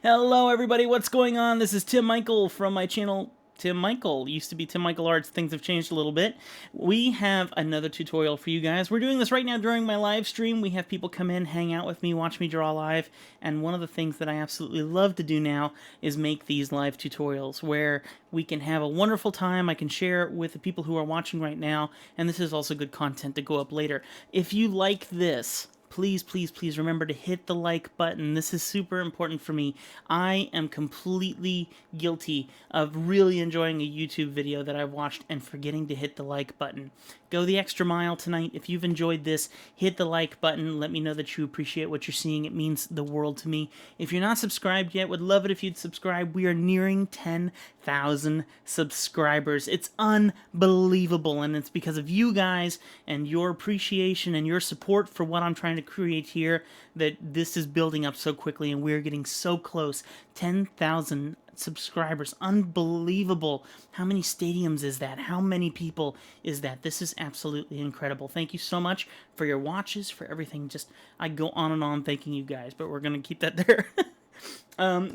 Hello everybody, what's going on? This is Tim Michael from my channel, Tim Michael. Used to be Tim Michael Arts, things have changed a little bit. We have another tutorial for you guys. We're doing this right now during my live stream. We have people come in, hang out with me, watch me draw live, and one of the things that I absolutely love to do now is make these live tutorials where we can have a wonderful time. I can share it with the people who are watching right now, and this is also good content to go up later. If you like this, please, please, please remember to hit the like button. This is super important for me. I am completely guilty of really enjoying a YouTube video that I've watched and forgetting to hit the like button. Go the extra mile tonight. If you've enjoyed this, hit the like button. Let me know that you appreciate what you're seeing. It means the world to me. If you're not subscribed yet, would love it if you'd subscribe. We are nearing 10,000 subscribers. It's unbelievable, and it's because of you guys and your appreciation and your support for what I'm trying to create here that this is building up so quickly, and we're getting so close. 10,000 subscribers. Unbelievable. How many stadiums is that? How many people is that? This is absolutely incredible. Thank you so much for your watches, for everything. Just, I go on and on thanking you guys, but we're going to keep that there.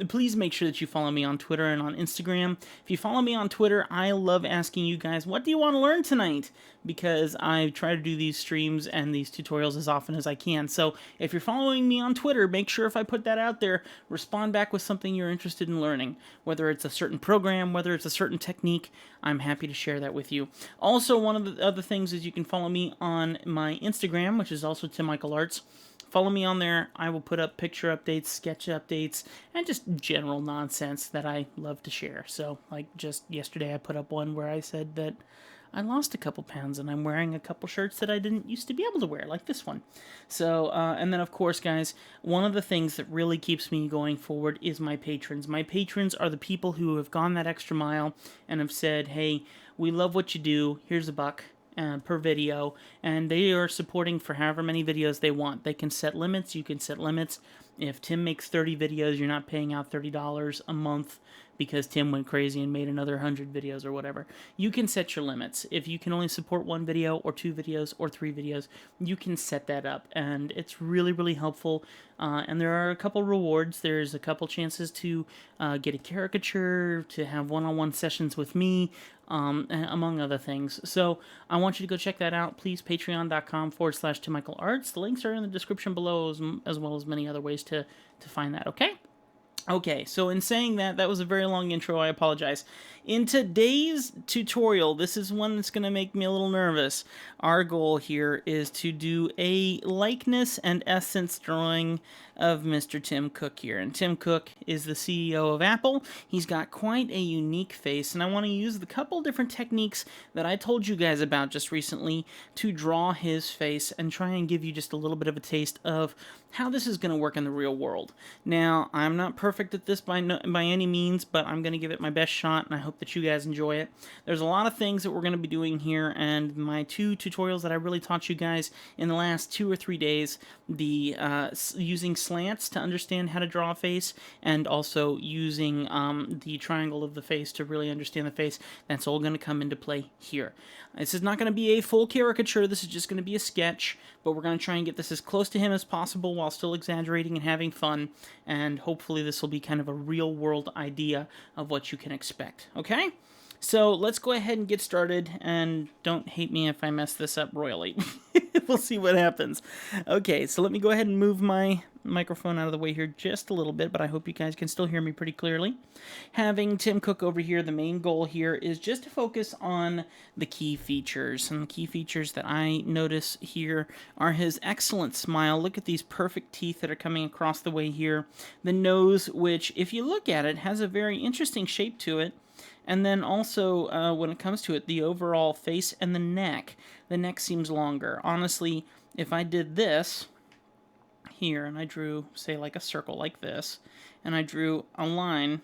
Please make sure that you follow me on Twitter and on Instagram. If you follow me on Twitter, I love asking you guys, what do you want to learn tonight? Because I try to do these streams and these tutorials as often as I can. So if you're following me on Twitter, make sure if I put that out there, respond back with something you're interested in learning. Whether it's a certain program, whether it's a certain technique, I'm happy to share that with you. Also, one of the other things is you can follow me on my Instagram, which is also Tim Michael Arts. Follow me on there. I will put up picture updates, sketch updates, and just general nonsense that I love to share. So, like just yesterday, I put up one where I said that I lost a couple pounds and I'm wearing a couple shirts that I didn't used to be able to wear, like this one. So, and then of course, guys, one of the things that really keeps me going forward is my patrons. My patrons are the people who have gone that extra mile and have said, hey, we love what you do, here's $1. Per video, and they are supporting for however many videos they want. They can set limits, you can set limits. If Tim makes 30 videos, you're not paying out $30 a month because Tim went crazy and made another 100 videos or whatever. You can set your limits. If you can only support 1 video or 2 videos or 3 videos, you can set that up, and it's really, really helpful. And there are a couple rewards. There's a couple chances to get a caricature, to have one-on-one sessions with me, among other things. So I want you to go check that out. Please, patreon.com/TimMichaelArts. The links are in the description below, as well as many other ways to find that, okay? Okay, so in saying that, that was a very long intro, I apologize. In today's tutorial, this is one that's going to make me a little nervous. Our goal here is to do a likeness and essence drawing of Mr. Tim Cook here. And Tim Cook is the CEO of Apple. He's got quite a unique face, and I want to use the couple different techniques that I told you guys about just recently to draw his face and try and give you just a little bit of a taste of how this is going to work in the real world. Now, I'm not perfect at this by any means, but I'm going to give it my best shot, and I hope that you guys enjoy it. There's a lot of things that we're going to be doing here, and my 2 tutorials that I really taught you guys in the last 2 or 3 days, the using slants to understand how to draw a face, and also using the triangle of the face to really understand the face, that's all going to come into play here. This is not going to be a full caricature, this is just going to be a sketch, but we're going to try and get this as close to him as possible while still exaggerating and having fun, and hopefully this will be kind of a real-world idea of what you can expect, okay? So let's go ahead and get started, and don't hate me if I mess this up royally. We'll see what happens. Okay, so let me go ahead and move my microphone out of the way here just a little bit, but I hope you guys can still hear me pretty clearly. Having Tim Cook over here, the main goal here is just to focus on the key features. And the key features that I notice here are his excellent smile. Look at these perfect teeth that are coming across the way here. The nose, which, if you look at it, has a very interesting shape to it. And then also, when it comes to it, the overall face and the neck seems longer. Honestly, if I did this here, and I drew, say, like a circle like this, and I drew a line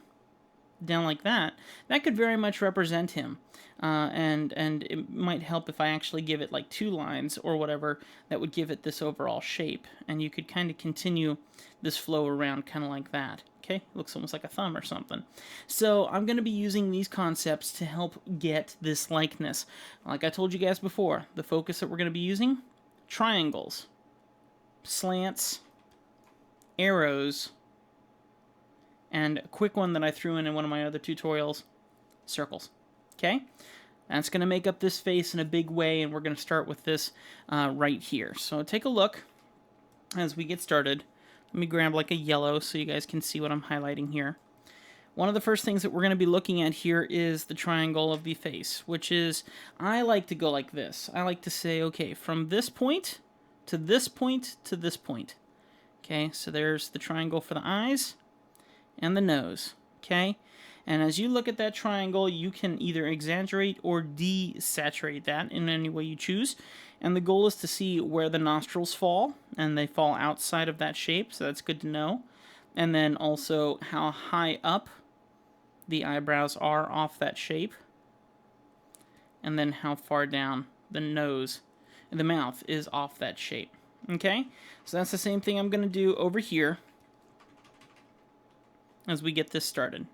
down like that, that could very much represent him. And it might help if I actually give it like 2 lines or whatever that would give it this overall shape. And you could kind of continue this flow around kind of like that. Okay, looks almost like a thumb or something. So I'm going to be using these concepts to help get this likeness. Like I told you guys before, the focus that we're going to be using, triangles, slants, arrows, And a quick one that I threw in one of my other tutorials, circles. Okay? That's going to make up this face in a big way, and we're going to start with this right here. So take a look as we get started. Let me grab like a yellow so you guys can see what I'm highlighting here. One of the first things that we're going to be looking at here is the triangle of the face, which is, I like to go like this. I like to say, okay, from this point to this point to this point. Okay, so there's the triangle for the eyes and the nose. Okay, and as you look at that triangle, you can either exaggerate or desaturate that in any way you choose. And the goal is to see where the nostrils fall, and they fall outside of that shape, so that's good to know. And then also how high up the eyebrows are off that shape, and then how far down the nose and the mouth is off that shape. Okay, so that's the same thing I'm going to do over here as we get this started.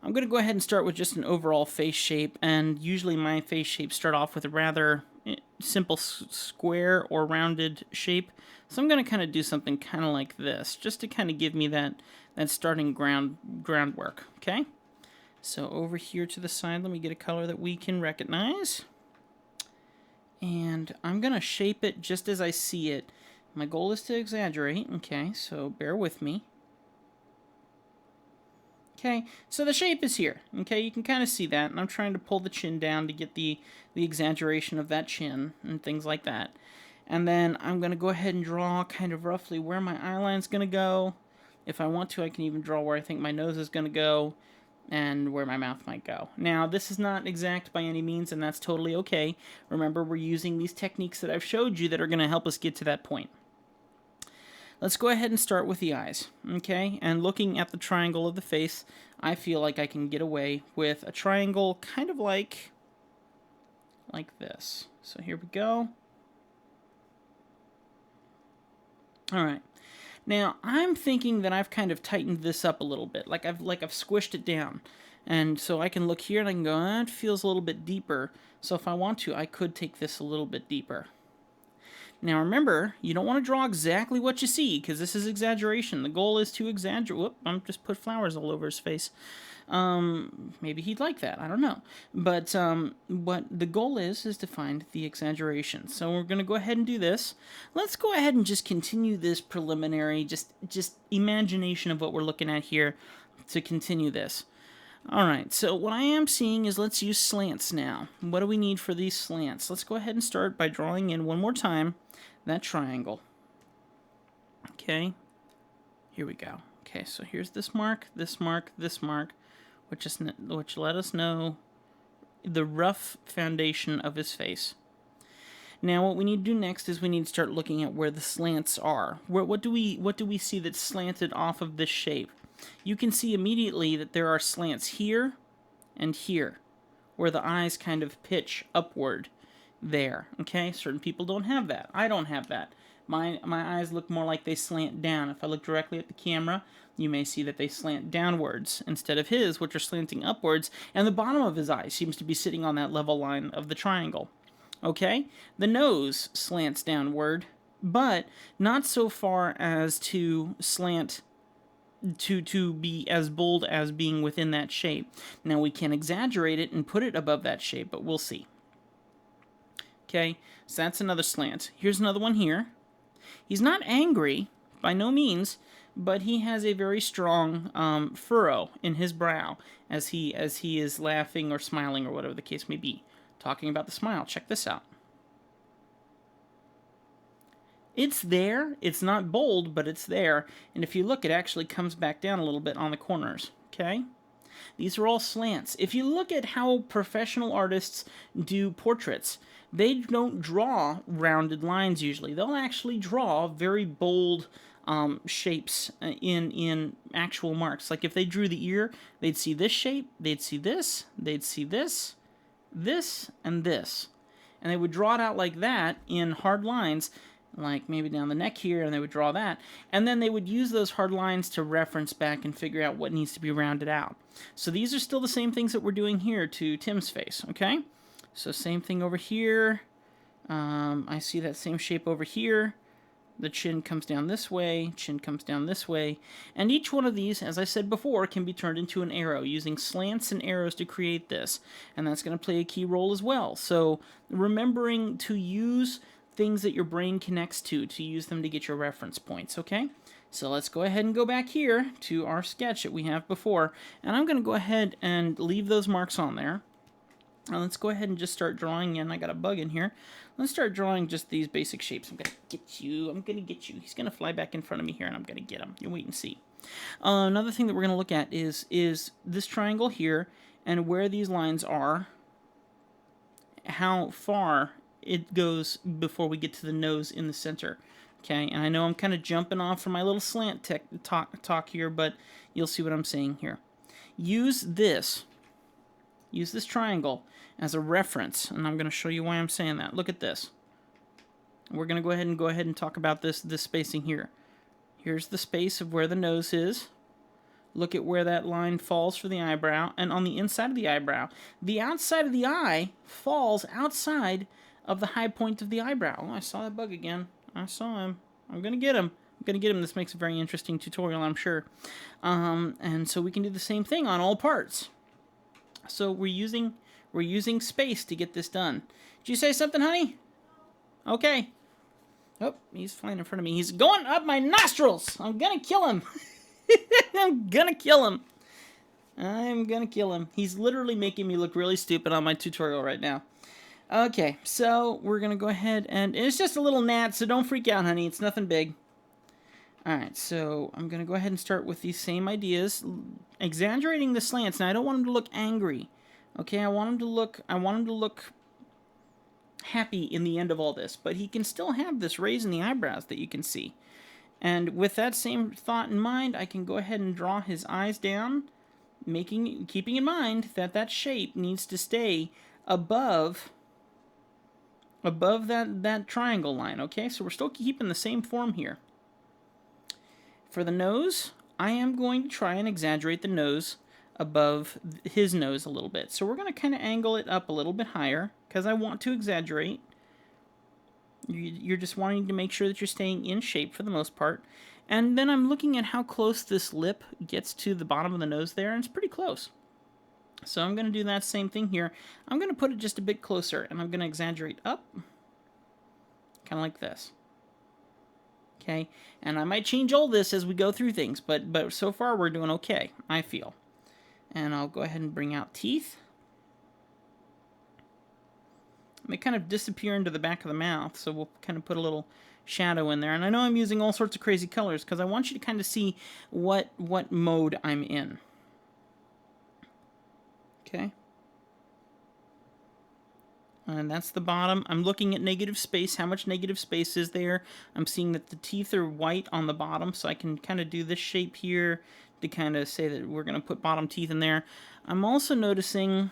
I'm going to go ahead and start with just an overall face shape, and usually my face shapes start off with a rather simple square or rounded shape. So I'm going to kind of do something kind of like this, just to kind of give me that starting groundwork, okay? So over here to the side, let me get a color that we can recognize. And I'm going to shape it just as I see it. My goal is to exaggerate, okay, so bear with me. Okay, so the shape is here, okay, you can kind of see that, and I'm trying to pull the chin down to get the exaggeration of that chin and things like that. And then I'm going to go ahead and draw kind of roughly where my eyeline's going to go. If I want to, I can even draw where I think my nose is going to go and where my mouth might go. Now, this is not exact by any means, and that's totally okay. Remember, we're using these techniques that I've showed you that are going to help us get to that point. Let's go ahead and start with the eyes, okay? And looking at the triangle of the face, I feel like I can get away with a triangle kind of like this. So here we go. All right. Now, I'm thinking that I've kind of tightened this up a little bit, like I've squished it down. And so I can look here and I can go, it feels a little bit deeper. So if I want to, I could take this a little bit deeper. Now remember, you don't want to draw exactly what you see, because this is exaggeration. The goal is to exaggerate. Whoop, I'm just put flowers all over his face. Maybe he'd like that, I don't know. But what the goal is to find the exaggeration. So we're going to go ahead and do this. Let's go ahead and just continue this preliminary, just imagination of what we're looking at here to continue this. Alright, so what I am seeing is let's use slants now. What do we need for these slants? Let's go ahead and start by drawing in one more time that triangle. Okay, here we go. Okay, so here's this mark, this mark, this mark, which let us know the rough foundation of his face. Now what we need to do next is we need to start looking at where the slants are. What do we see that's slanted off of this shape? You can see immediately that there are slants here and here, where the eyes kind of pitch upward there, okay? Certain people don't have that. I don't have that. My eyes look more like they slant down. If I look directly at the camera, you may see that they slant downwards instead of his, which are slanting upwards, and the bottom of his eye seems to be sitting on that level line of the triangle, okay? The nose slants downward, but not so far as to slant to be as bold as being within that shape. Now we can exaggerate it and put it above that shape, but we'll see. Okay, so that's another slant. Here's another one here. He's not angry, by no means, but he has a very strong furrow in his brow as he is laughing or smiling or whatever the case may be. Talking about the smile, check this out. It's there. It's not bold, but it's there. And if you look, it actually comes back down a little bit on the corners, okay? These are all slants. If you look at how professional artists do portraits, they don't draw rounded lines usually. They'll actually draw very bold shapes in actual marks. Like if they drew the ear, they'd see this shape, they'd see this, they'd see this, this, and this. And they would draw it out like that in hard lines, like maybe down the neck here, and they would draw that. And then they would use those hard lines to reference back and figure out what needs to be rounded out. So these are still the same things that we're doing here to Tim's face, okay? So same thing over here. I see that same shape over here. The chin comes down this way, chin comes down this way, and each one of these, as I said before, can be turned into an arrow using slants and arrows to create this, and that's going to play a key role as well. So remembering to use things that your brain connects to use them to get your reference points, okay? So let's go ahead and go back here to our sketch that we have before, and I'm going to go ahead and leave those marks on there. Now let's go ahead and just start drawing in. I got a bug in here. Let's start drawing just these basic shapes. I'm going to get you. I'm going to get you. He's going to fly back in front of me here, and I'm going to get him. You wait and see. Another thing that we're going to look at is this triangle here, and where these lines are, how far it goes before we get to the nose in the center. Okay, and I know I'm kind of jumping off from my little slant talk here, but you'll see what I'm saying here. Use this triangle as a reference, and I'm going to show you why I'm saying that. Look at this. We're going to go ahead and talk about this spacing here. Here's the space of where the nose is. Look at where that line falls for the eyebrow, and on the inside of the eyebrow, the outside of the eye falls outside of the high point of the eyebrow. Oh, I saw that bug again. I saw him. I'm going to get him. I'm going to get him. This makes a very interesting tutorial, I'm sure. And so we can do the same thing on all parts. So we're using space to get this done. Did you say something, honey? Okay. Oh, he's flying in front of me. He's going up my nostrils. I'm going to kill him. I'm going to kill him. I'm going to kill him. He's literally making me look really stupid on my tutorial right now. Okay, so we're going to go ahead and it's just a little gnat, so don't freak out, honey. It's nothing big. Alright, so I'm going to go ahead and start with these same ideas. Exaggerating the slants. Now, I don't want him to look angry. Okay, I want him to look happy in the end of all this. But he can still have this raise in the eyebrows that you can see. And with that same thought in mind, I can go ahead and draw his eyes down, keeping in mind that that shape needs to stay above that triangle line. Okay, so we're still keeping the same form here. For the nose, I am going to try and exaggerate the nose above his nose a little bit. So we're going to kind of angle it up a little bit higher because I want to exaggerate. You're just wanting to make sure that you're staying in shape for the most part. And then I'm looking at how close this lip gets to the bottom of the nose there, and it's pretty close. So I'm going to do that same thing here. I'm going to put it just a bit closer, and I'm going to exaggerate up, kind of like this. Okay, and I might change all this as we go through things, but so far we're doing okay, I feel. And I'll go ahead and bring out teeth. They kind of disappear into the back of the mouth, so we'll kind of put a little shadow in there. And I know I'm using all sorts of crazy colors because I want you to kind of see what mode I'm in. Okay. And that's the bottom. I'm looking at negative space. How much negative space is there? I'm seeing that the teeth are white on the bottom, so I can kind of do this shape here to kind of say that we're going to put bottom teeth in there. I'm also noticing,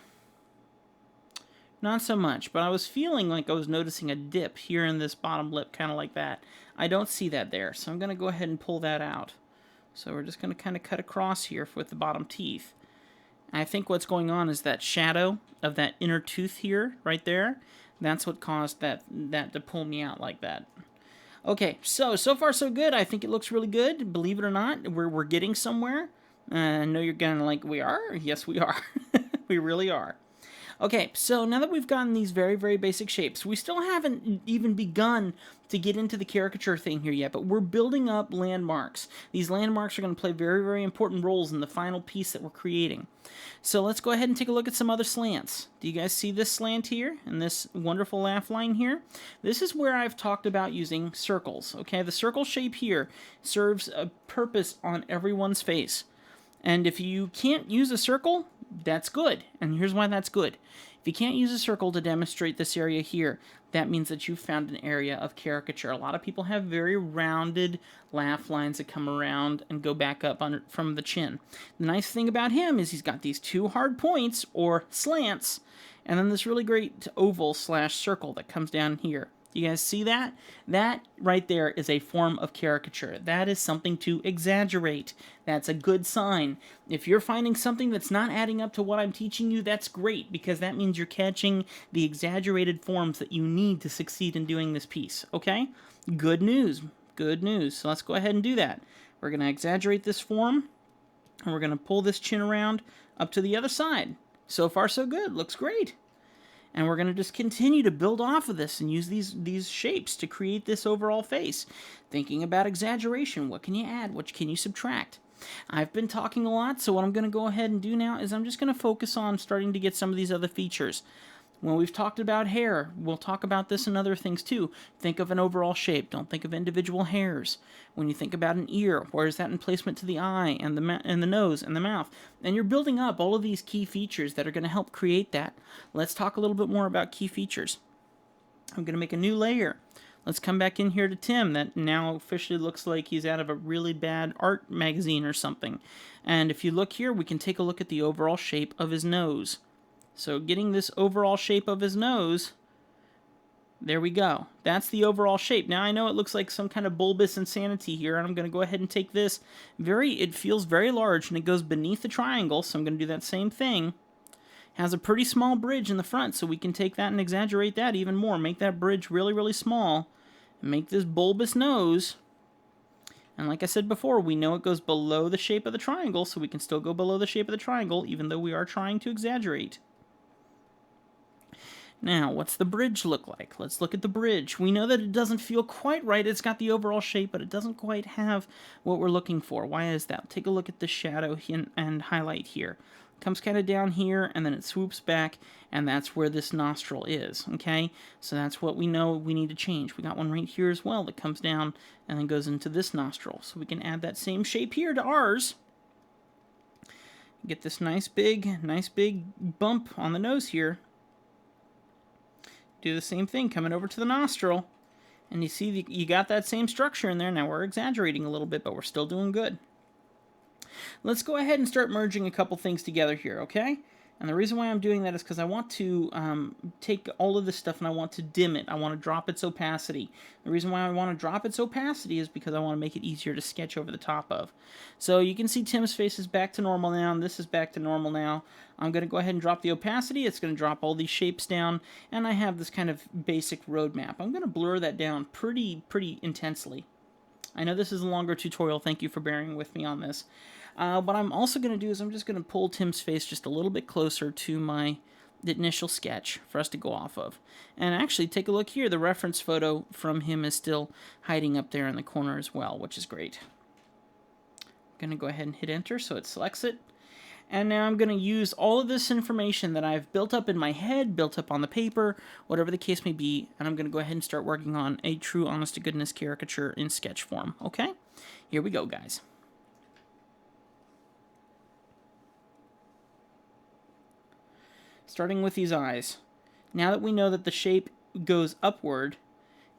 not so much, but I was feeling like I was noticing a dip here in this bottom lip, kind of like that. I don't see that there, so I'm going to go ahead and pull that out. So we're just going to kind of cut across here with the bottom teeth. I think what's going on is that shadow of that inner tooth here, right there, that's what caused that to pull me out like that. Okay, so far so good. I think it looks really good. Believe it or not, we're getting somewhere. I know you're gonna like, we are? Yes, we are. We really are. Okay, so now that we've gotten these very, very basic shapes, we still haven't even begun to get into the caricature thing here yet, but we're building up landmarks. These landmarks are going to play very, very important roles in the final piece that we're creating. So let's go ahead and take a look at some other slants. Do you guys see this slant here and this wonderful laugh line here? This is where I've talked about using circles. Okay, the circle shape here serves a purpose on everyone's face. And if you can't use a circle, that's good. And here's why that's good. If you can't use a circle to demonstrate this area here, that means that you've found an area of caricature. A lot of people have very rounded laugh lines that come around and go back up from the chin. The nice thing about him is he's got these two hard points, or slants, and then this really great oval / circle that comes down here. You guys see that? That right there is a form of caricature. That is something to exaggerate. That's a good sign. If you're finding something that's not adding up to what I'm teaching you, that's great, because that means you're catching the exaggerated forms that you need to succeed in doing this piece, okay? Good news. Good news. So let's go ahead and do that. We're going to exaggerate this form, and we're going to pull this chin around up to the other side. So far, so good. Looks great. And we're going to just continue to build off of this and use these shapes to create this overall face. Thinking about exaggeration. What can you add? What can you subtract? I've been talking a lot, so what I'm going to go ahead and do now is I'm just going to focus on starting to get some of these other features. When we've talked about hair, we'll talk about this and other things too. Think of an overall shape. Don't think of individual hairs. When you think about an ear, where is that in placement to the eye and the nose and the mouth? And you're building up all of these key features that are going to help create that. Let's talk a little bit more about key features. I'm going to make a new layer. Let's come back in here to Tim. That now officially looks like he's out of a really bad art magazine or something. And if you look here, we can take a look at the overall shape of his nose. So getting this overall shape of his nose, there we go. That's the overall shape. Now I know it looks like some kind of bulbous insanity here, and I'm going to go ahead and take this. It feels very large, and it goes beneath the triangle, so I'm going to do that same thing. Has a pretty small bridge in the front, so we can take that and exaggerate that even more. Make that bridge really, really small, and make this bulbous nose. And like I said before, we know it goes below the shape of the triangle, so we can still go below the shape of the triangle, even though we are trying to exaggerate. Now, what's the bridge look like? Let's look at the bridge. We know that it doesn't feel quite right. It's got the overall shape, but it doesn't quite have what we're looking for. Why is that? Take a look at the shadow and highlight here. It comes kind of down here, and then it swoops back, and that's where this nostril is, okay? So that's what we know we need to change. We got one right here as well that comes down and then goes into this nostril. So we can add that same shape here to ours. Get this nice big bump on the nose here. Do the same thing coming over to the nostril, and you see you got that same structure in there. Now we're exaggerating a little bit, but we're still doing good. Let's go ahead and start merging a couple things together here, okay? And the reason why I'm doing that is because I want to take all of this stuff and I want to dim it. I want to drop its opacity. The reason why I want to drop its opacity is because I want to make it easier to sketch over the top of. So you can see Tim's face is back to normal now, and this is back to normal now. I'm going to go ahead and drop the opacity. It's going to drop all these shapes down, and I have this kind of basic roadmap. I'm going to blur that down pretty intensely. I know this is a longer tutorial. Thank you for bearing with me on this. What I'm also going to do is I'm just going to pull Tim's face just a little bit closer to my initial sketch for us to go off of. And actually, take a look here. The reference photo from him is still hiding up there in the corner as well, which is great. I'm going to go ahead and hit enter so it selects it. And now I'm going to use all of this information that I've built up in my head, built up on the paper, whatever the case may be, and I'm going to go ahead and start working on a true honest-to-goodness caricature in sketch form, okay? Here we go, guys. Starting with these eyes. Now that we know that the shape goes upward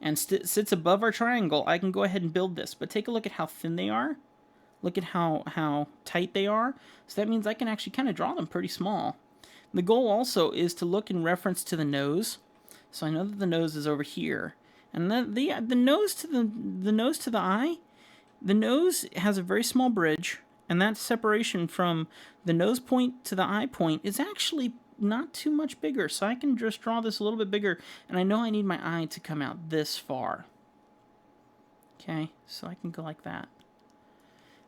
and sits above our triangle, I can go ahead and build this. But take a look at how thin they are. Look at how tight they are. So that means I can actually kind of draw them pretty small. The goal also is to look in reference to the nose. So I know that the nose is over here. And the nose to the eye, the nose has a very small bridge, and that separation from the nose point to the eye point is actually not too much bigger, so I can just draw this a little bit bigger, and I know I need my eye to come out this far. Okay, so I can go like that.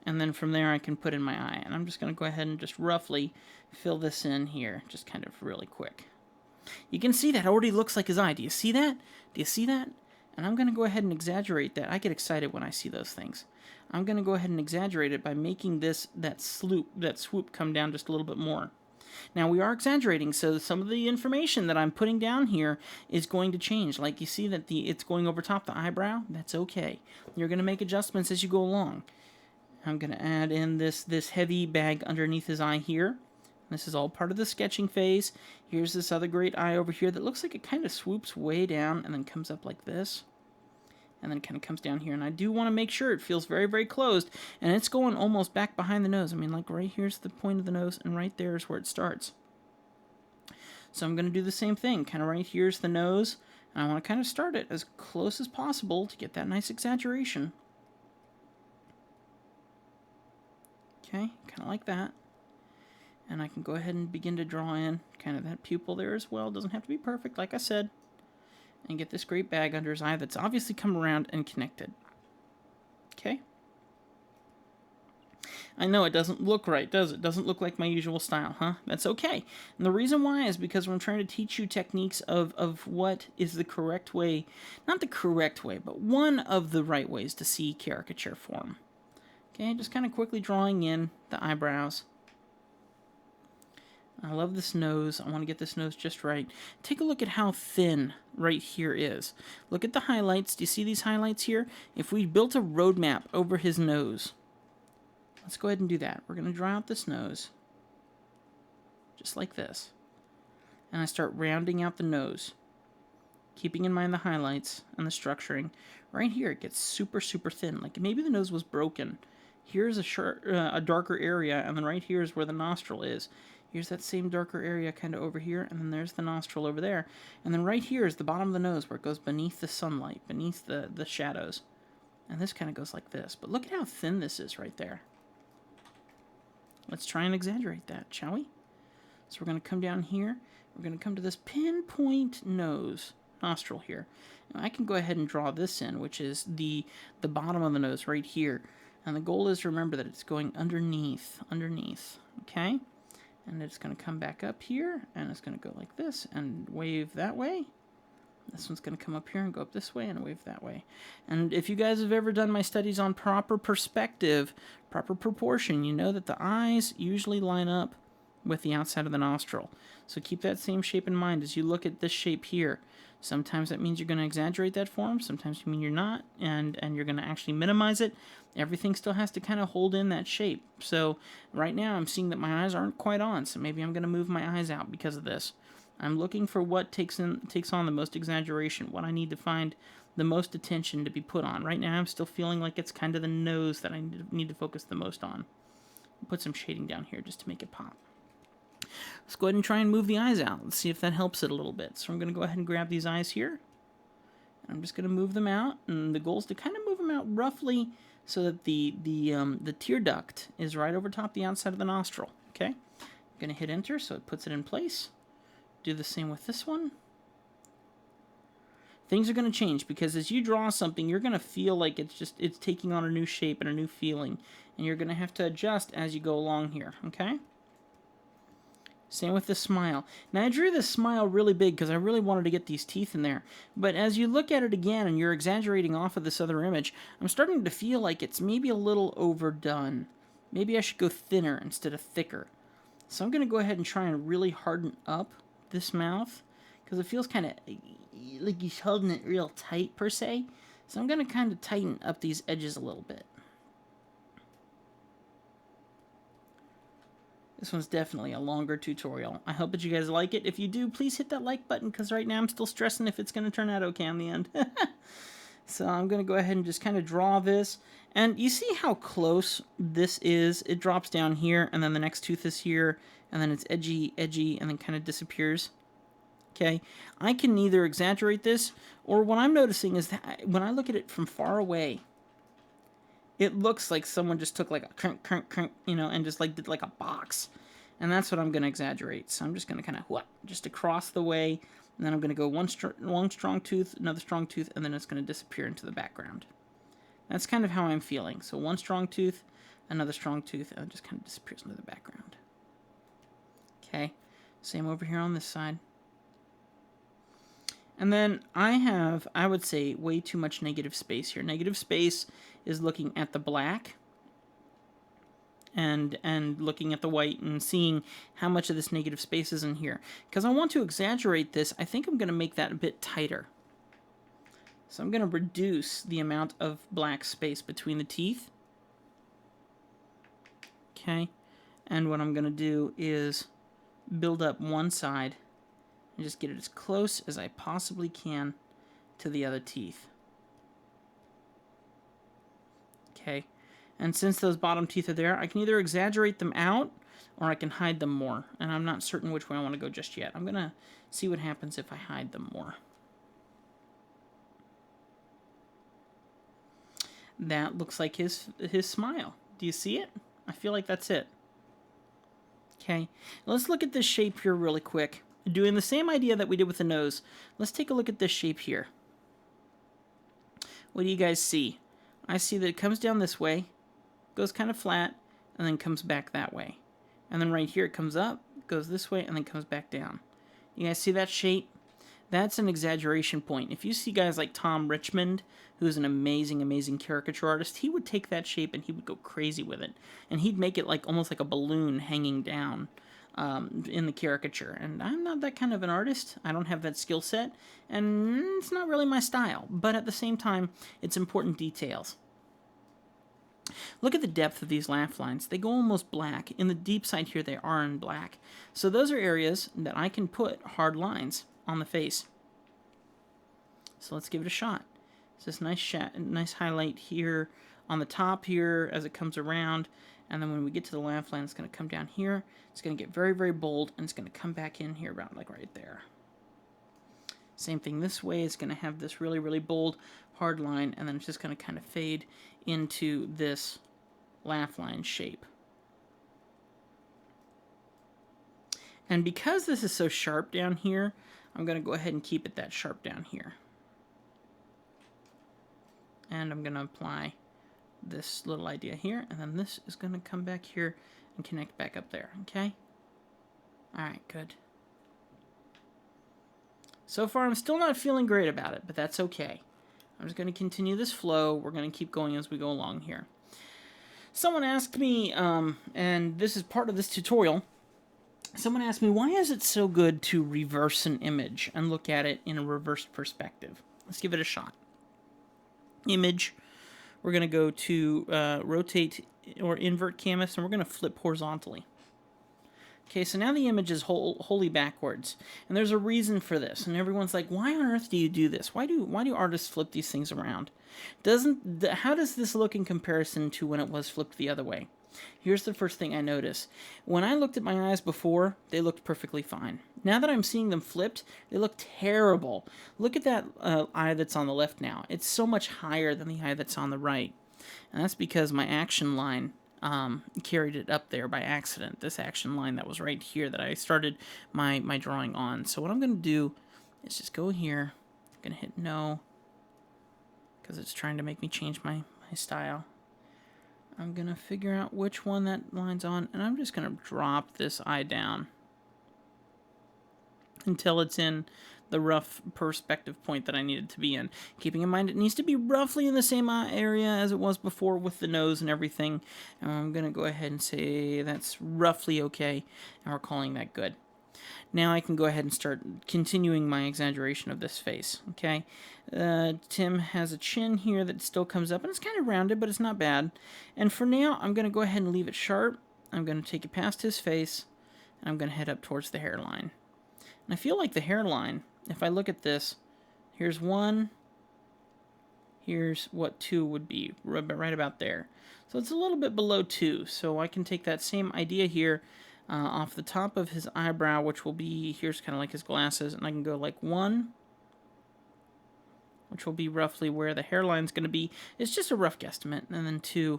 And then from there I can put in my eye, and I'm just going to go ahead and just roughly fill this in here, just kind of really quick. You can see that already looks like his eye. Do you see that? Do you see that? And I'm going to go ahead and exaggerate that. I get excited when I see those things. I'm going to go ahead and exaggerate it by making that swoop come down just a little bit more. Now, we are exaggerating, so some of the information that I'm putting down here is going to change. Like you see that it's going over top the eyebrow. That's okay. You're going to make adjustments as you go along. I'm going to add in this heavy bag underneath his eye here. This is all part of the sketching phase. Here's this other great eye over here that looks like it kind of swoops way down and then comes up like this. And then it kind of comes down here. And I do want to make sure it feels very, very closed. And it's going almost back behind the nose. I mean, like right here's the point of the nose, and right there is where it starts. So I'm going to do the same thing. Kind of right here's the nose. And I want to kind of start it as close as possible to get that nice exaggeration. Okay, kind of like that. And I can go ahead and begin to draw in kind of that pupil there as well. Doesn't have to be perfect, like I said. And get this great bag under his eye that's obviously come around and connected. Okay. I know it doesn't look right, does it? It doesn't look like my usual style, huh? That's okay. And the reason why is because I'm trying to teach you techniques of what is the correct way, not the correct way, but one of the right ways to see caricature form. Okay, just kind of quickly drawing in the eyebrows. I love this nose. I want to get this nose just right. Take a look at how thin right here is. Look at the highlights. Do you see these highlights here? If we built a roadmap over his nose, let's go ahead and do that. We're going to draw out this nose, just like this. And I start rounding out the nose, keeping in mind the highlights and the structuring. Right here, it gets super, super thin. Like maybe the nose was broken. Here's a darker area, and then right here is where the nostril is. Here's that same darker area kind of over here, and then there's the nostril over there. And then right here is the bottom of the nose where it goes beneath the sunlight, beneath the shadows. And this kind of goes like this. But look at how thin this is right there. Let's try and exaggerate that, shall we? So we're going to come down here. We're going to come to this pinpoint nostril here. Now I can go ahead and draw this in, which is the bottom of the nose right here. And the goal is to remember that it's going underneath, okay? And it's going to come back up here, and it's going to go like this and wave that way. This one's going to come up here and go up this way and wave that way. And if you guys have ever done my studies on proper perspective, proper proportion, you know that the eyes usually line up with the outside of the nostril. So keep that same shape in mind as you look at this shape here. Sometimes that means you're going to exaggerate that form. Sometimes you mean you're not, and you're going to actually minimize it. Everything still has to kind of hold in that shape. So right now I'm seeing that my eyes aren't quite on, so maybe I'm going to move my eyes out because of this. I'm looking for what takes on the most exaggeration, what I need to find the most attention to be put on. Right now I'm still feeling like it's kind of the nose that I need to focus the most on. I'll put some shading down here just to make it pop. Let's go ahead and try and move the eyes out. Let's see if that helps it a little bit. So I'm going to go ahead and grab these eyes here. And I'm just going to move them out. And the goal is to kind of move them out roughly so that the tear duct is right over top the outside of the nostril. Okay? I'm going to hit enter so it puts it in place. Do the same with this one. Things are going to change because as you draw something, you're going to feel like it's taking on a new shape and a new feeling. And you're going to have to adjust as you go along here. Okay? Same with the smile. Now, I drew this smile really big because I really wanted to get these teeth in there. But as you look at it again and you're exaggerating off of this other image, I'm starting to feel like it's maybe a little overdone. Maybe I should go thinner instead of thicker. So I'm going to go ahead and try and really harden up this mouth because it feels kind of like he's holding it real tight, per se. So I'm going to kind of tighten up these edges a little bit. This one's definitely a longer tutorial. I hope that you guys like it. If you do, please hit that like button, because right now I'm still stressing if it's going to turn out okay in the end. So I'm going to go ahead and just kind of draw this. And you see how close this is? It drops down here, and then the next tooth is here, and then it's edgy, and then kind of disappears. Okay? I can either exaggerate this, or what I'm noticing is that when I look at it from far away, it looks like someone just took like a crunk, crunk, crunk, you know, and just like did like a box. And that's what I'm going to exaggerate. So I'm just going to kind of just across the way. And then I'm going to go one strong tooth, another strong tooth, and then it's going to disappear into the background. That's kind of how I'm feeling. So one strong tooth, another strong tooth, and it just kind of disappears into the background. Okay. Same over here on this side. And then I have, I would say, way too much negative space here. Negative space is looking at the black and looking at the white and seeing how much of this negative space is in here. Because I want to exaggerate this, I think I'm going to make that a bit tighter. So I'm going to reduce the amount of black space between the teeth. Okay. And what I'm going to do is build up one side and just get it as close as I possibly can to the other teeth. Okay, and since those bottom teeth are there, I can either exaggerate them out or I can hide them more. And I'm not certain which way I want to go just yet. I'm going to see what happens if I hide them more. That looks like his smile. Do you see it? I feel like that's it. Okay, let's look at this shape here really quick. Doing the same idea that we did with the nose, let's take a look at this shape here. What do you guys see? I see that it comes down this way, goes kind of flat, and then comes back that way. And then right here it comes up, goes this way, and then comes back down. You guys see that shape? That's an exaggeration point. If you see guys like Tom Richmond, who's an amazing, amazing caricature artist, he would take that shape and he would go crazy with it. And he'd make it like almost like a balloon hanging down in the caricature. And I'm not that kind of an artist. I don't have that skill set. And it's not really my style. But at the same time, it's important details. Look at the depth of these laugh lines. They go almost black. In the deep side here, they are in black. So those are areas that I can put hard lines on the face. So let's give it a shot. It's this nice highlight here on the top here as it comes around. And then when we get to the laugh line, it's going to come down here. It's going to get very, very bold, and it's going to come back in here about like right there. Same thing this way. It's going to have this really, really bold hard line, and then it's just going to kind of fade into this laugh line shape. And because this is so sharp down here, I'm going to go ahead and keep it that sharp down here. And I'm going to apply this little idea here, and then this is going to come back here and connect back up there, okay? Alright, good. So far, I'm still not feeling great about it, but that's okay. I'm just going to continue this flow. We're going to keep going as we go along here. Someone asked me, and this is part of this tutorial, someone asked me, why is it so good to reverse an image and look at it in a reversed perspective? Let's give it a shot. Image, we're going to go to rotate or invert canvas, and we're going to flip horizontally. Okay, so now the image is wholly backwards, and there's a reason for this. And everyone's like, "Why on earth do you do this? Why do artists flip these things around? How does this look in comparison to when it was flipped the other way?" Here's the first thing I notice. When I looked at my eyes before, they looked perfectly fine. Now that I'm seeing them flipped, they look terrible. Look at that eye that's on the left now. It's so much higher than the eye that's on the right, and that's because my action line carried it up there by accident. This action line that was right here that I started my drawing on. So what I'm going to do is just go here. I'm going to hit no because it's trying to make me change my style. I'm going to figure out which one that line's on, and I'm just going to drop this eye down until it's in the rough perspective point that I need it to be in. Keeping in mind it needs to be roughly in the same area as it was before with the nose and everything. And I'm going to go ahead and say that's roughly okay, and we're calling that good. Now I can go ahead and start continuing my exaggeration of this face, okay? Tim has a chin here that still comes up, and it's kind of rounded, but it's not bad. And for now, I'm going to go ahead and leave it sharp. I'm going to take it past his face, and I'm going to head up towards the hairline. And I feel like the hairline, if I look at this, here's one, here's what 2 would be, right about there. So it's a little bit below 2, so I can take that same idea here off the top of his eyebrow, which will be, here's kind of like his glasses, and I can go like 1, which will be roughly where the hairline's going to be. It's just a rough guesstimate, and then 2,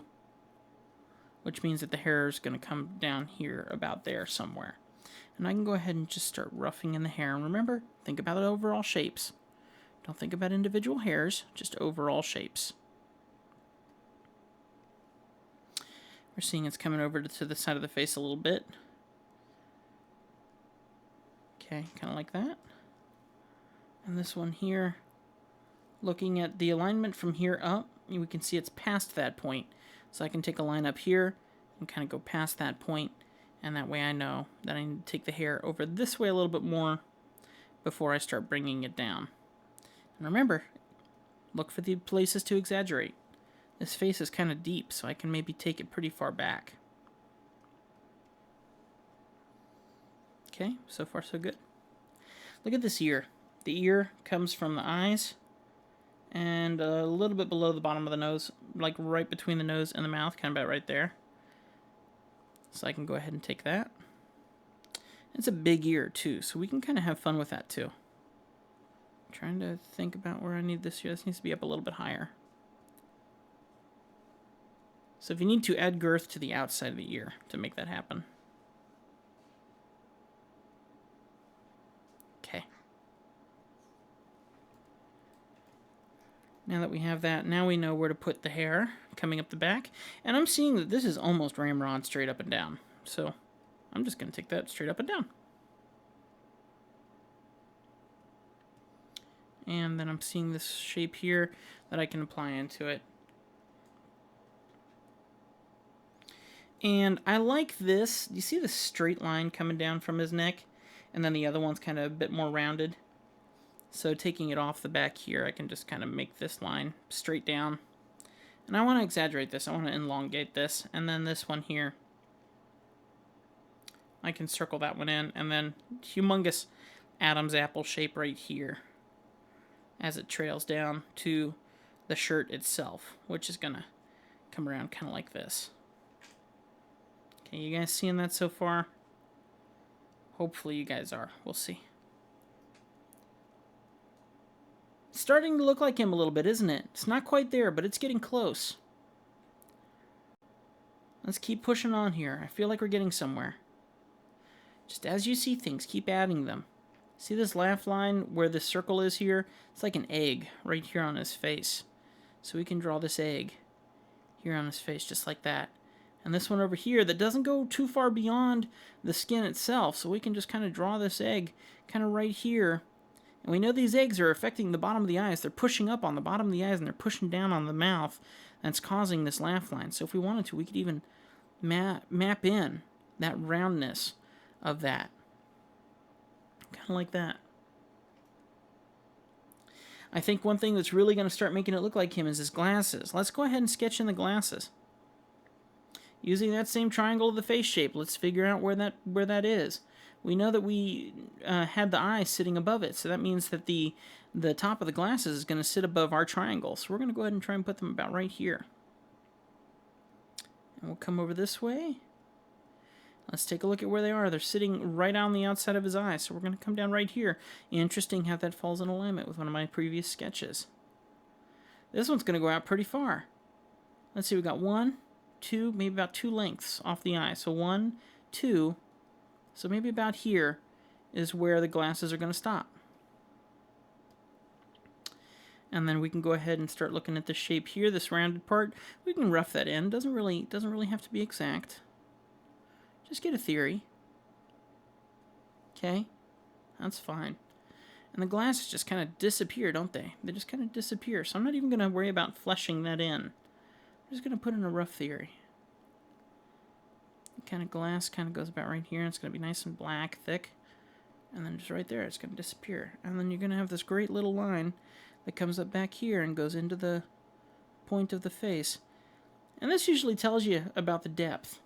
which means that the hair is going to come down here about there somewhere. And I can go ahead and just start roughing in the hair. And remember, think about the overall shapes. Don't think about individual hairs, just overall shapes. We're seeing it's coming over to the side of the face a little bit. Okay, kind of like that. And this one here, looking at the alignment from here up, we can see it's past that point. So I can take a line up here and kind of go past that point. And that way I know that I need to take the hair over this way a little bit more before I start bringing it down. And remember, look for the places to exaggerate. This face is kind of deep, so I can maybe take it pretty far back. Okay, so far so good. Look at this ear. The ear comes from the eyes and a little bit below the bottom of the nose, like right between the nose and the mouth, kind of about right there. So I can go ahead and take that. It's a big ear too, so we can kind of have fun with that too. I'm trying to think about where I need this here. This needs to be up a little bit higher. So if you need to add girth to the outside of the ear to make that happen. Okay. Now that we have that, now we know where to put the hair coming up the back. And I'm seeing that this is almost ramrod straight up and down. So I'm just going to take that straight up and down. And then I'm seeing this shape here that I can apply into it. And I like this. You see the straight line coming down from his neck? And then the other one's kind of a bit more rounded. So taking it off the back here, I can just kind of make this line straight down. And I want to exaggerate this. I want to elongate this. And then this one here, I can circle that one in. And then humongous Adam's apple shape right here as it trails down to the shirt itself, which is going to come around kind of like this. Okay, you guys seeing that so far? Hopefully you guys are. We'll see. It's starting to look like him a little bit, isn't it? It's not quite there, but it's getting close. Let's keep pushing on here. I feel like we're getting somewhere. Just as you see things, keep adding them. See this laugh line where the circle is here? It's like an egg right here on his face. So we can draw this egg here on his face just like that. And this one over here that doesn't go too far beyond the skin itself. So we can just kind of draw this egg kind of right here. And we know these eggs are affecting the bottom of the eyes. They're pushing up on the bottom of the eyes and they're pushing down on the mouth. That's causing this laugh line. So if we wanted to, we could even map in that roundness of that. Kind of like that. I think one thing that's really going to start making it look like him is his glasses. Let's go ahead and sketch in the glasses. Using that same triangle of the face shape, let's figure out where that is. We know that we had the eye sitting above it, so that means that the top of the glasses is going to sit above our triangle. So we're going to go ahead and try and put them about right here. And we'll come over this way. Let's take a look at where they are. They're sitting right on the outside of his eye, so we're going to come down right here. Interesting how that falls in alignment with one of my previous sketches. This one's going to go out pretty far. Let's see, we got 1, 2, maybe about 2 lengths off the eye. So 1, 2, so maybe about here is where the glasses are going to stop. And then we can go ahead and start looking at the shape here, this rounded part. We can rough that in. Doesn't really have to be exact. Just get a theory. Okay, that's fine. And the glasses just kind of disappear, don't they? They just kind of disappear. So I'm not even going to worry about fleshing that in. I'm just going to put in a rough theory. The kind of glass kind of goes about right here. It's going to be nice and black, thick. And then just right there, it's going to disappear. And then you're going to have this great little line that comes up back here and goes into the point of the face. And this usually tells you about the depth.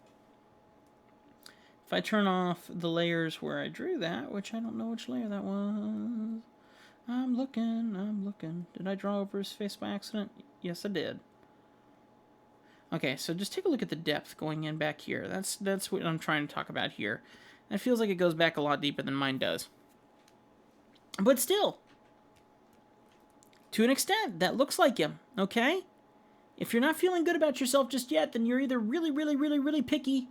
If I turn off the layers where I drew that, which I don't know which layer that was. I'm looking. Did I draw over his face by accident? Yes, I did. Okay, so just take a look at the depth going in back here. That's what I'm trying to talk about here. It feels like it goes back a lot deeper than mine does. But still, to an extent, that looks like him, okay? If you're not feeling good about yourself just yet, then you're either really picky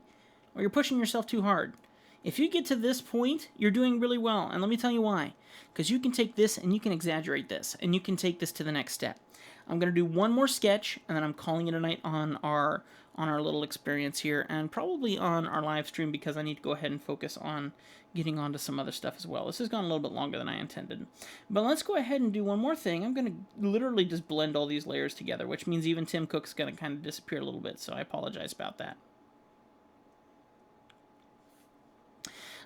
or you're pushing yourself too hard. If you get to this point, you're doing really well. And let me tell you why. Because you can take this and you can exaggerate this. And you can take this to the next step. I'm going to do one more sketch, and then I'm calling it a night on our little experience here, and probably on our live stream, because I need to go ahead and focus on getting onto some other stuff as well. This has gone a little bit longer than I intended. But let's go ahead and do one more thing. I'm going to literally just blend all these layers together, which means even Tim Cook's going to kind of disappear a little bit, so I apologize about that.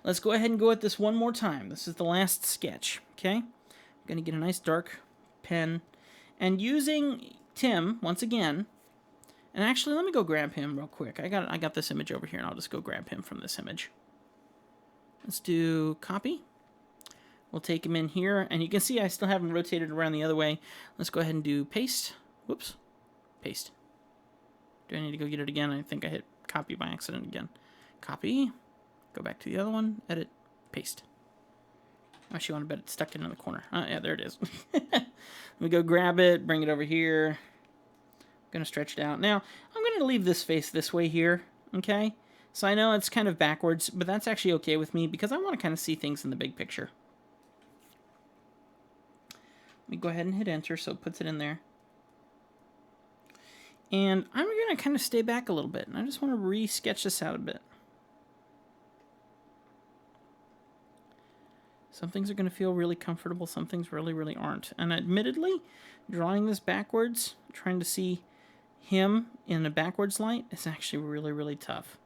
Let's go ahead and go at this one more time. This is the last sketch, okay? I'm going to get a nice dark pen. And using Tim, once again, and actually, let me go grab him real quick. I got this image over here, and I'll just go grab him from this image. Let's do copy. We'll take him in here, and you can see I still have him rotated around the other way. Let's go ahead and do paste. Whoops. Paste. Do I need to go get it again? I think I hit copy by accident again. Copy. Go back to the other one. Edit. Paste. Actually, I want to bet it's stuck in the corner. Yeah, there it is. Let me go grab it, bring it over here. I'm going to stretch it out. Now, I'm going to leave this face this way here, okay? So I know it's kind of backwards, but that's actually okay with me because I want to kind of see things in the big picture. Let me go ahead and hit enter so it puts it in there. And I'm going to kind of stay back a little bit, and I just want to re-sketch this out a bit. Some things are going to feel really comfortable, some things really, really aren't. And admittedly, drawing this backwards, trying to see him in a backwards light is actually really, really tough.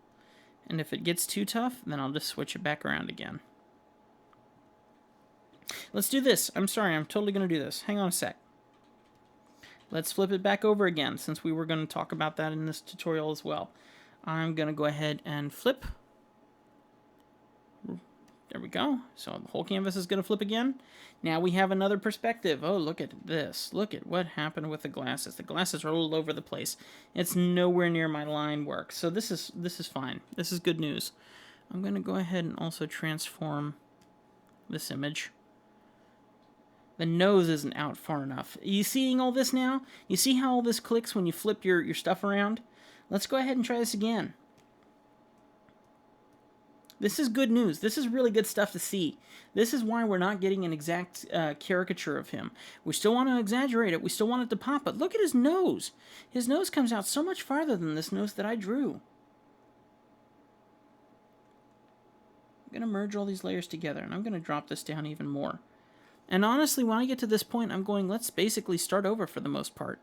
And if it gets too tough, then I'll just switch it back around again. Let's do this. I'm sorry, I'm totally going to do this. Hang on a sec. Let's flip it back over again, since we were going to talk about that in this tutorial as well. I'm going to go ahead and flip. There we go. So the whole canvas is going to flip again. Now we have another perspective. Oh, look at this. Look at what happened with the glasses. The glasses are all over the place. It's nowhere near my line work. So this is fine. This is good news. I'm going to go ahead and also transform this image. The nose isn't out far enough. Are you seeing all this now? You see how all this clicks when you flip your stuff around? Let's go ahead and try this again. This is good news. This is really good stuff to see. This is why we're not getting an exact caricature of him. We still want to exaggerate it. We still want it to pop. But look at his nose. His nose comes out so much farther than this nose that I drew. I'm going to merge all these layers together, and I'm going to drop this down even more. And honestly, when I get to this point, I'm going, let's basically start over for the most part.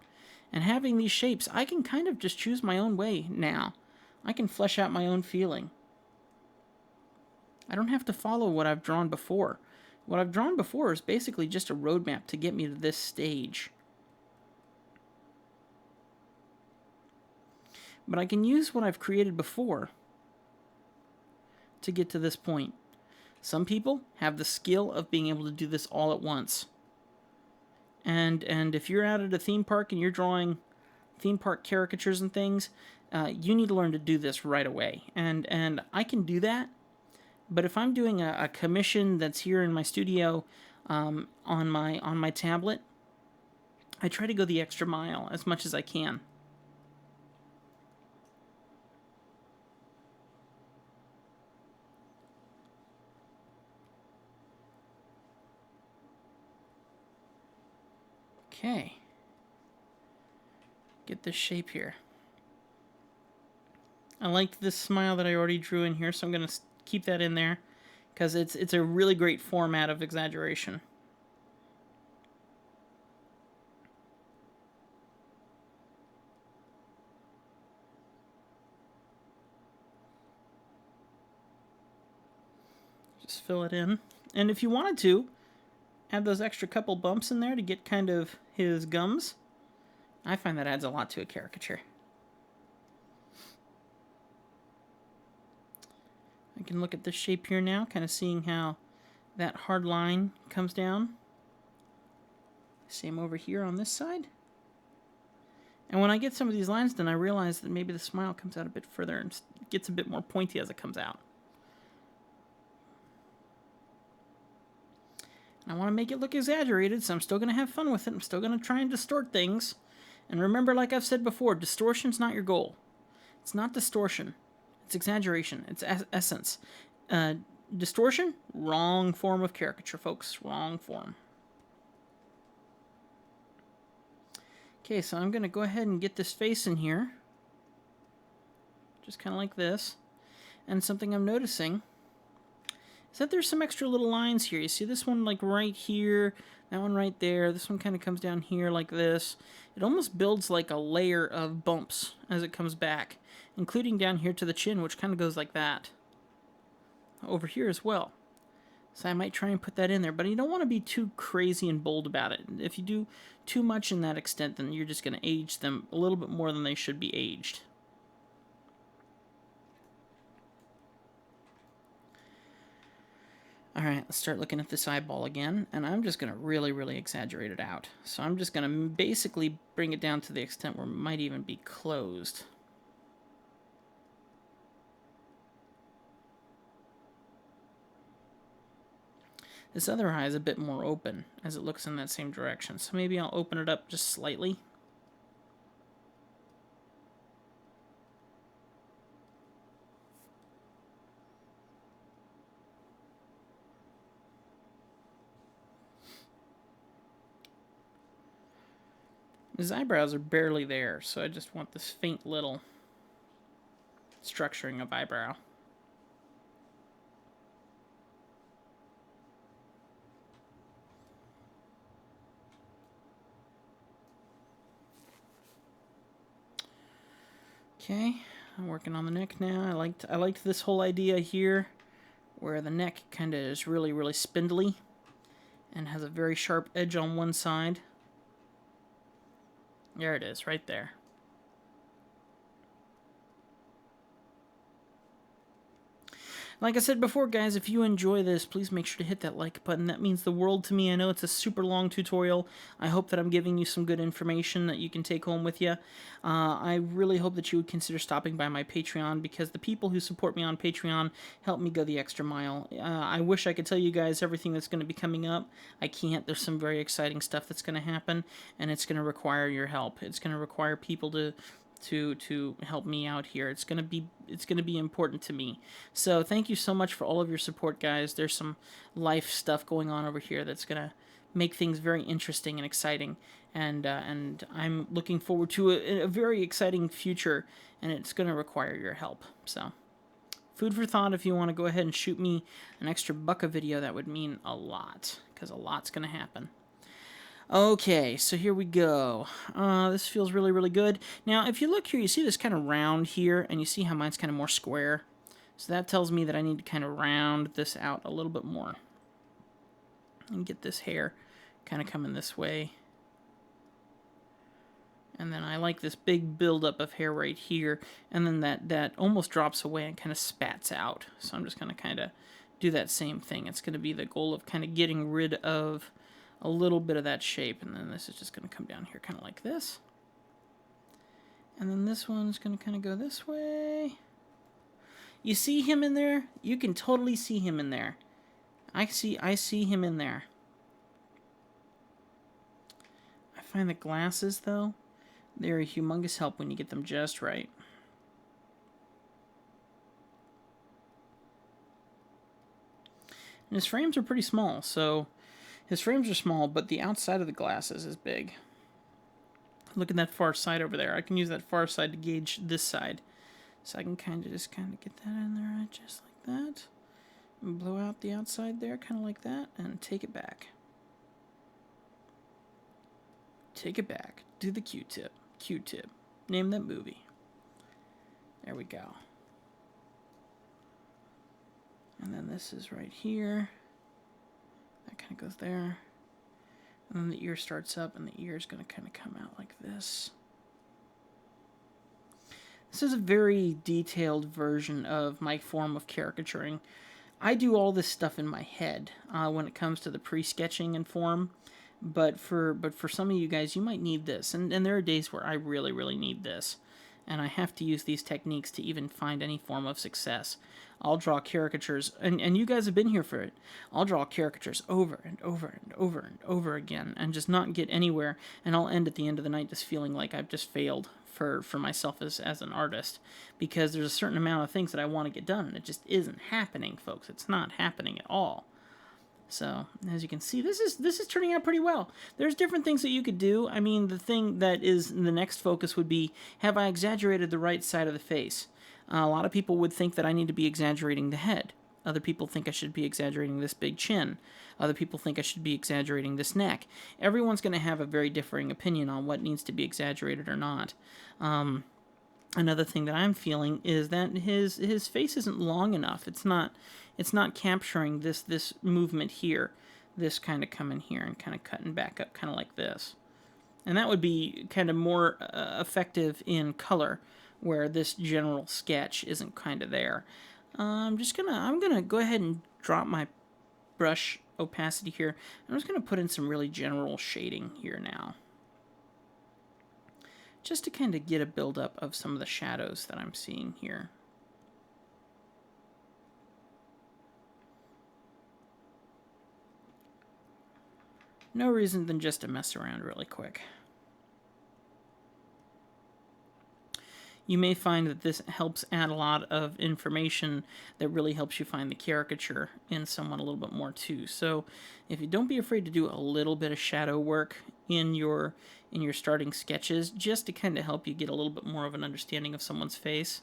And having these shapes, I can kind of just choose my own way now. I can flesh out my own feeling. I don't have to follow what I've drawn before. What I've drawn before is basically just a roadmap to get me to this stage. But I can use what I've created before to get to this point. Some people have the skill of being able to do this all at once. And if you're out at a theme park and you're drawing theme park caricatures and things, you need to learn to do this right away. And I can do that. But if I'm doing a commission that's here in my studio on my tablet, I try to go the extra mile as much as I can. Okay. Get this shape here. I like this smile that I already drew in here, so I'm going to keep that in there because it's a really great format of exaggeration. Just fill it in. And if you wanted to, add those extra couple bumps in there to get kind of his gums. I find that adds a lot to a caricature. I can look at this shape here now, kind of seeing how that hard line comes down. Same over here on this side. And when I get some of these lines done, I realize that maybe the smile comes out a bit further and gets a bit more pointy as it comes out. And I want to make it look exaggerated, so I'm still going to have fun with it. I'm still going to try and distort things. And remember, like I've said before, distortion's not your goal. It's not distortion. It's exaggeration. It's essence. Distortion, wrong form of caricature, folks. Wrong form. Okay, so I'm going to go ahead and get this face in here. Just kind of like this. And something I'm noticing is that there's some extra little lines here. You see this one like right here, that one right there. This one kind of comes down here like this. It almost builds like a layer of bumps as it comes back, including down here to the chin, which kind of goes like that. Over here as well. So I might try and put that in there, but you don't want to be too crazy and bold about it. If you do too much in that extent, then you're just going to age them a little bit more than they should be aged. Alright, let's start looking at this eyeball again, and I'm just going to really, really exaggerate it out. So I'm just going to basically bring it down to the extent where it might even be closed. This other eye is a bit more open as it looks in that same direction, so maybe I'll open it up just slightly. His eyebrows are barely there, so I just want this faint little structuring of eyebrow. Okay, I'm working on the neck now. I liked this whole idea here, where the neck kind of is really, really spindly and has a very sharp edge on one side. There it is, right there. Like I said before, guys, if you enjoy this, please make sure to hit that like button. That means the world to me. I know it's a super long tutorial. I hope that I'm giving you some good information that you can take home with you. I really hope that you would consider stopping by my Patreon, because the people who support me on Patreon help me go the extra mile. I wish I could tell you guys everything that's going to be coming up. I can't. There's some very exciting stuff that's going to happen, and it's going to require your help. It's going to require people to help me out here. It's gonna be important to me. So thank you so much for all of your support, guys. There's some life stuff going on over here that's gonna make things very interesting and exciting, and I'm looking forward to a very exciting future, and it's gonna require your help. So food for thought. If you want to go ahead and shoot me an extra buck a video, that would mean a lot, because a lot's gonna happen. Okay, so here we go. This feels really, really good. Now, if you look here, you see this kind of round here, and you see how mine's kind of more square. So that tells me that I need to kind of round this out a little bit more. And get this hair kind of coming this way. And then I like this big buildup of hair right here. And then that almost drops away and kind of spats out. So I'm just going to kind of do that same thing. It's going to be the goal of kind of getting rid of a little bit of that shape, and then this is just going to come down here kind of like this. And then this one's going to kind of go this way. You see him in there? You can totally see him in there. I see him in there. I find the glasses, though, they're a humongous help when you get them just right. And his frames are pretty small, so his frames are small, but the outside of the glasses is big. Look at that far side over there. I can use that far side to gauge this side. So I can kind of get that in there just like that. And blow out the outside there, kind of like that, and take it back. Take it back. Do the Q-tip. Q-tip. Name that movie. There we go. And then this is right here. That kind of goes there. And then the ear starts up, and the ear is going to kind of come out like this. This is a very detailed version of my form of caricaturing. I do all this stuff in my head when it comes to the pre-sketching and form. But for some of you guys, you might need this. And there are days where I really, really need this. And I have to use these techniques to even find any form of success. I'll draw caricatures, and you guys have been here for it. I'll draw caricatures over and over and over and over again, and just not get anywhere, and I'll end at the end of the night just feeling like I've just failed for myself as an artist, because there's a certain amount of things that I want to get done, and it just isn't happening, folks. It's not happening at all. So, as you can see, this is turning out pretty well. There's different things that you could do. I mean, the thing that is the next focus would be, have I exaggerated the right side of the face? A lot of people would think that I need to be exaggerating the head. Other people think I should be exaggerating this big chin. Other people think I should be exaggerating this neck. Everyone's going to have a very differing opinion on what needs to be exaggerated or not. Another thing that I'm feeling is that his face isn't long enough. It's not capturing this movement here. This kind of coming here and kind of cutting back up, kind of like this. And that would be kind of more effective in color, where this general sketch isn't kind of there. I'm gonna go ahead and drop my brush opacity here. I'm just gonna put in some really general shading here now, just to kind of get a buildup of some of the shadows that I'm seeing here. No reason than just to mess around really quick. You may find that this helps add a lot of information that really helps you find the caricature in someone a little bit more too. So if you don't be afraid to do a little bit of shadow work in your starting sketches, just to kind of help you get a little bit more of an understanding of someone's face,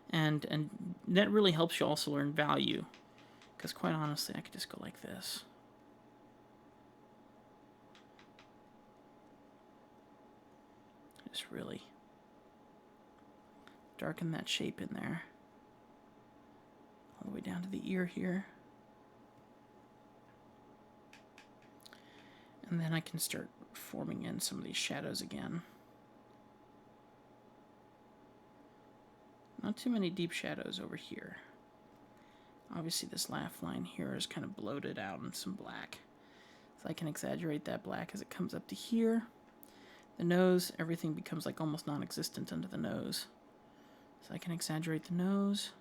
and that really helps you also learn value. Because quite honestly, I could just go like this. Just really darken that shape in there. All the way down to the ear here. And then I can start forming in some of these shadows again. Not too many deep shadows over here. Obviously this laugh line here is kind of bloated out in some black. So I can exaggerate that black as it comes up to here. The nose, everything becomes like almost non-existent under the nose. So I can exaggerate the nose.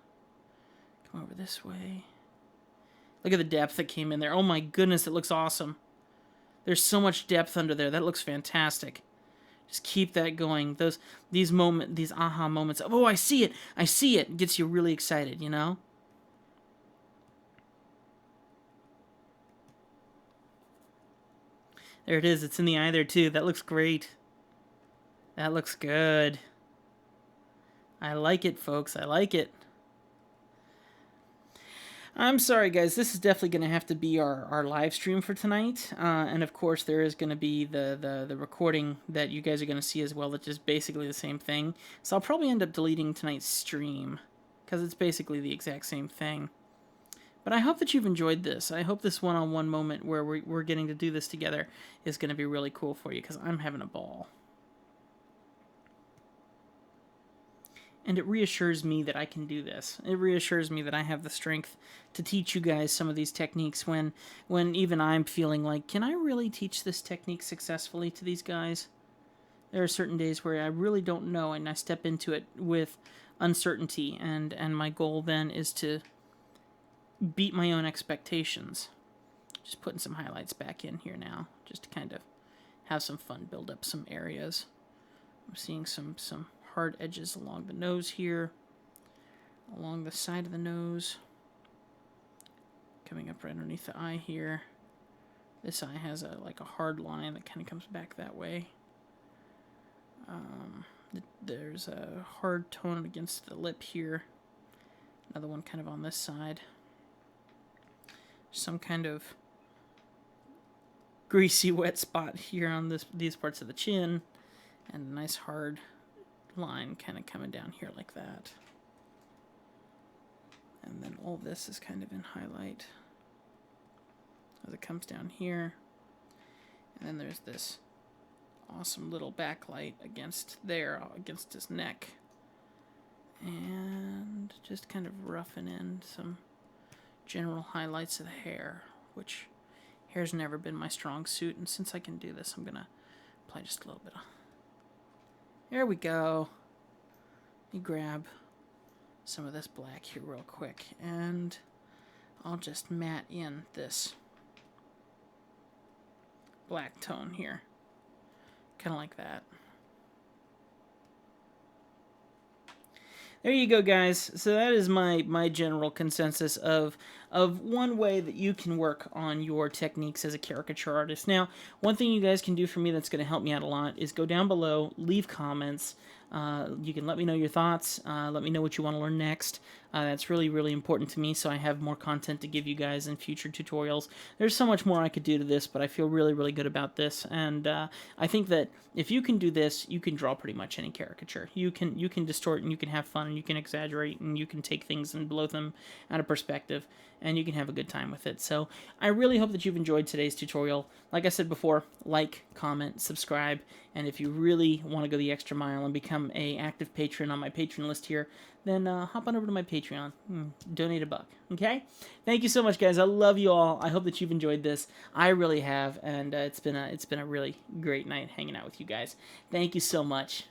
Come over this way. Look at the depth that came in there. Oh my goodness, it looks awesome. There's so much depth under there. That looks fantastic. Just keep that going. These aha moments of, oh, I see it. I see it. Gets you really excited, you know? There it is. It's in the eye there too. That looks great. That looks good. I like it, folks. I like it. I'm sorry, guys. This is definitely going to have to be our live stream for tonight. And, of course, there is going to be the recording that you guys are going to see as well, that's just basically the same thing. So I'll probably end up deleting tonight's stream, because it's basically the exact same thing. But I hope that you've enjoyed this. I hope this one-on-one moment where we're getting to do this together is going to be really cool for you, because I'm having a ball. And it reassures me that I can do this. It reassures me that I have the strength to teach you guys some of these techniques when even I'm feeling like, can I really teach this technique successfully to these guys? There are certain days where I really don't know, and I step into it with uncertainty, and my goal then is to beat my own expectations. Just putting some highlights back in here now, just to kind of have some fun, build up some areas. I'm seeing some hard edges along the nose here, along the side of the nose, coming up right underneath the eye here. This eye has like a hard line that kind of comes back that way. There's a hard tone against the lip here. Another one kind of on this side. Some kind of greasy wet spot here on these parts of the chin, and a nice hard line kind of coming down here like that. And then all this is kind of in highlight as it comes down here. And then there's this awesome little backlight against his neck. And just kind of roughing in some general highlights of the hair, which hair's never been my strong suit, and since I can do this, I'm gonna apply just a little bit of. There we go. Let me grab some of this black here real quick, and I'll just matte in this black tone here. Kind of like that. There you go, guys. So that is my general consensus of one way that you can work on your techniques as a caricature artist. Now, one thing you guys can do for me that's going to help me out a lot is go down below, leave comments. You can let me know your thoughts. Let me know what you want to learn next. That's really, really important to me, so I have more content to give you guys in future tutorials. There's so much more I could do to this, but I feel really, really good about this, and I think that if you can do this, you can draw pretty much any caricature. You can distort, and you can have fun, and you can exaggerate, and you can take things and blow them out of perspective, and you can have a good time with it. So I really hope that you've enjoyed today's tutorial. Like I said before, like, comment, subscribe, and if you really want to go the extra mile and become an active patron on my Patreon list here, then hop on over to my Patreon. Donate $1, okay? Thank you so much, guys. I love you all. I hope that you've enjoyed this. I really have, and it's been a really great night hanging out with you guys. Thank you so much.